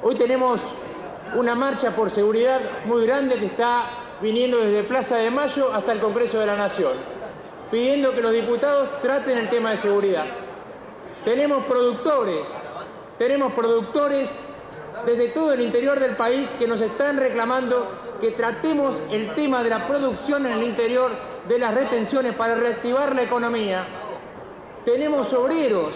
Hoy tenemos una marcha por seguridad muy grande que está viniendo desde Plaza de Mayo hasta el Congreso de la Nación, pidiendo que los diputados traten el tema de seguridad. Tenemos productores desde todo el interior del país que nos están reclamando que tratemos el tema de la producción en el interior, de las retenciones para reactivar la economía. Tenemos obreros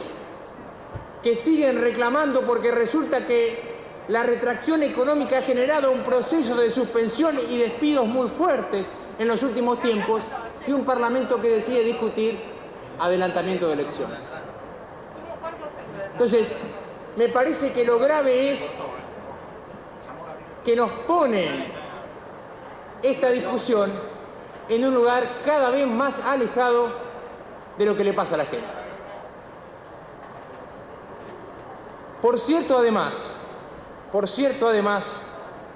que siguen reclamando porque resulta que la retracción económica ha generado un proceso de suspensión y despidos muy fuertes en los últimos tiempos y un Parlamento que decide discutir adelantamiento de elecciones. Entonces, me parece que lo grave es que nos ponen esta discusión en un lugar cada vez más alejado de lo que le pasa a la gente. Por cierto, además,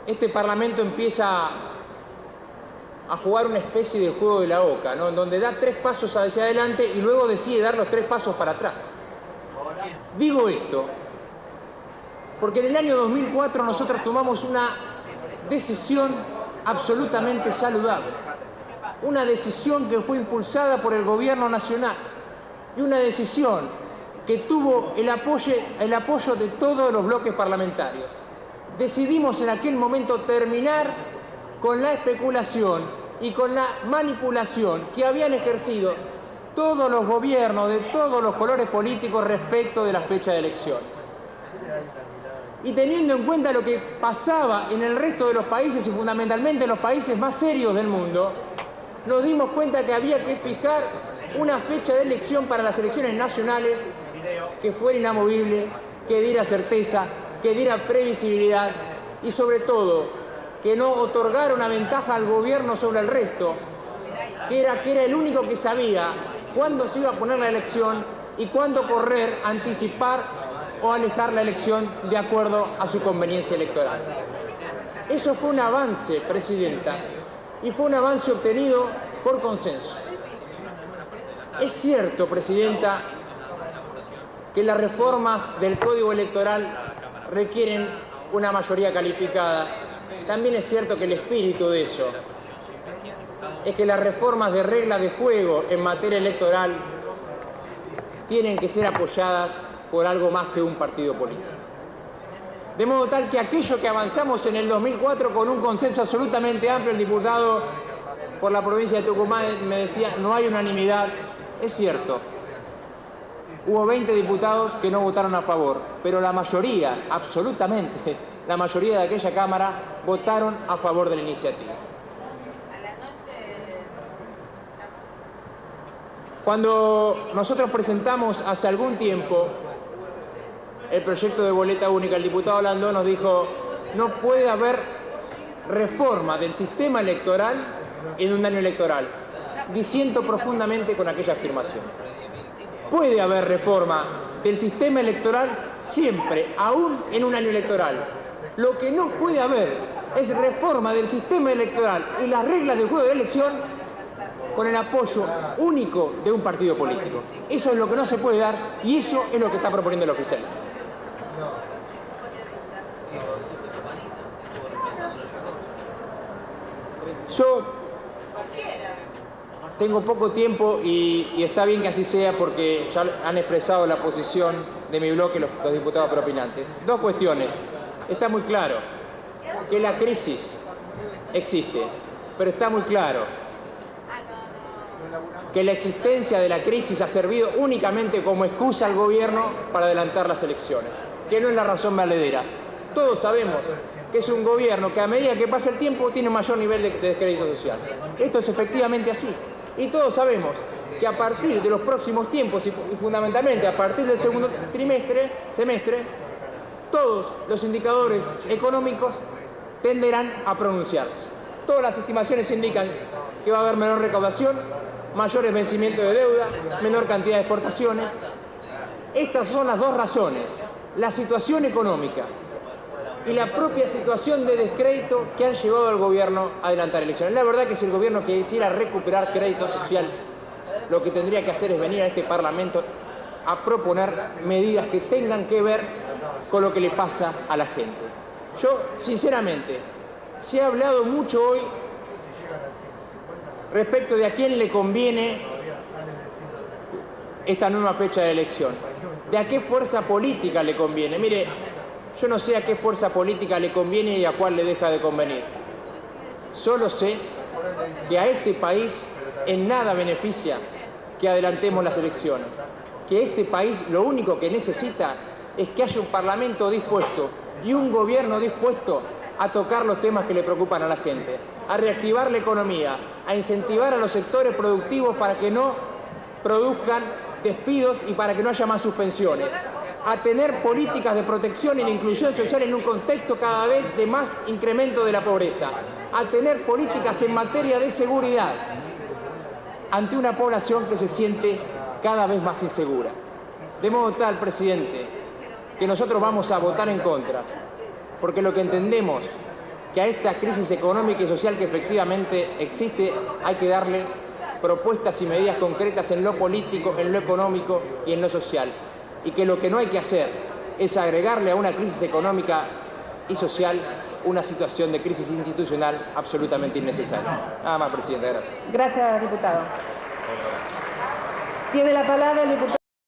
este Parlamento empieza a jugar una especie de juego de la oca, ¿no? En donde da 3 pasos hacia adelante y luego decide dar los 3 pasos para atrás. Digo esto porque en el año 2004 nosotros tomamos una decisión absolutamente saludable, una decisión que fue impulsada por el Gobierno Nacional y una decisión que tuvo el apoyo de todos los bloques parlamentarios. Decidimos en aquel momento terminar con la especulación y con la manipulación que habían ejercido todos los gobiernos de todos los colores políticos respecto de la fecha de elecciones. Y teniendo en cuenta lo que pasaba en el resto de los países y fundamentalmente en los países más serios del mundo, nos dimos cuenta que había que fijar una fecha de elección para las elecciones nacionales que fuera inamovible, que diera certeza, que diera previsibilidad y sobre todo que no otorgara una ventaja al gobierno sobre el resto, que era el único que sabía cuándo se iba a poner la elección y cuándo correr, anticipar o alejar la elección de acuerdo a su conveniencia electoral. Eso fue un avance, Presidenta, y fue un avance obtenido por consenso. Es cierto, Presidenta, que las reformas del Código Electoral requieren una mayoría calificada. También es cierto que el espíritu de eso es que las reformas de reglas de juego en materia electoral tienen que ser apoyadas por algo más que un partido político. De modo tal que aquello que avanzamos en el 2004 con un consenso absolutamente amplio, el diputado por la provincia de Tucumán me decía, no hay unanimidad, es cierto. Hubo 20 diputados que no votaron a favor, pero la mayoría, absolutamente, la mayoría de aquella Cámara votaron a favor de la iniciativa. Cuando nosotros presentamos hace algún tiempo el proyecto de boleta única, el diputado Landó nos dijo, no puede haber reforma del sistema electoral en un año electoral. Disiento profundamente con aquella afirmación. Puede haber reforma del sistema electoral siempre, aún en un año electoral. Lo que no puede haber es reforma del sistema electoral y las reglas del juego de elección con el apoyo único de un partido político. Eso es lo que no se puede dar y eso es lo que está proponiendo el oficial. Yo tengo poco tiempo y está bien que así sea porque ya han expresado la posición de mi bloque los diputados propinantes. 2 cuestiones. Está muy claro que la crisis existe, pero está muy claro que la existencia de la crisis ha servido únicamente como excusa al gobierno para adelantar las elecciones, que no es la razón valedera. Todos sabemos que es un gobierno que a medida que pasa el tiempo tiene un mayor nivel de descrédito social. Esto es efectivamente así. Y todos sabemos que a partir de los próximos tiempos y fundamentalmente a partir del segundo semestre, todos los indicadores económicos tenderán a pronunciarse. Todas las estimaciones indican que va a haber menor recaudación, mayores vencimientos de deuda, menor cantidad de exportaciones. Estas son las 2 razones, la situación económica y la propia situación de descrédito que han llevado al gobierno a adelantar elecciones. La verdad que si el gobierno quisiera recuperar crédito social, lo que tendría que hacer es venir a este Parlamento a proponer medidas que tengan que ver con lo que le pasa a la gente. Yo, sinceramente, se ha hablado mucho hoy respecto de a quién le conviene esta nueva fecha de elección, de a qué fuerza política le conviene. Mire, yo no sé a qué fuerza política le conviene y a cuál le deja de convenir. Solo sé que a este país en nada beneficia que adelantemos las elecciones, que este país lo único que necesita es que haya un parlamento dispuesto y un gobierno dispuesto a tocar los temas que le preocupan a la gente, a reactivar la economía, a incentivar a los sectores productivos para que no produzcan despidos y para que no haya más suspensiones, a tener políticas de protección y de inclusión social en un contexto cada vez de más incremento de la pobreza, a tener políticas en materia de seguridad ante una población que se siente cada vez más insegura. De modo tal, presidente, que nosotros vamos a votar en contra, porque lo que entendemos que a esta crisis económica y social que efectivamente existe hay que darles propuestas y medidas concretas en lo político, en lo económico y en lo social. Y que lo que no hay que hacer es agregarle a una crisis económica y social una situación de crisis institucional absolutamente innecesaria. Nada más, presidente. Gracias. Gracias, diputado. Tiene la palabra el diputado.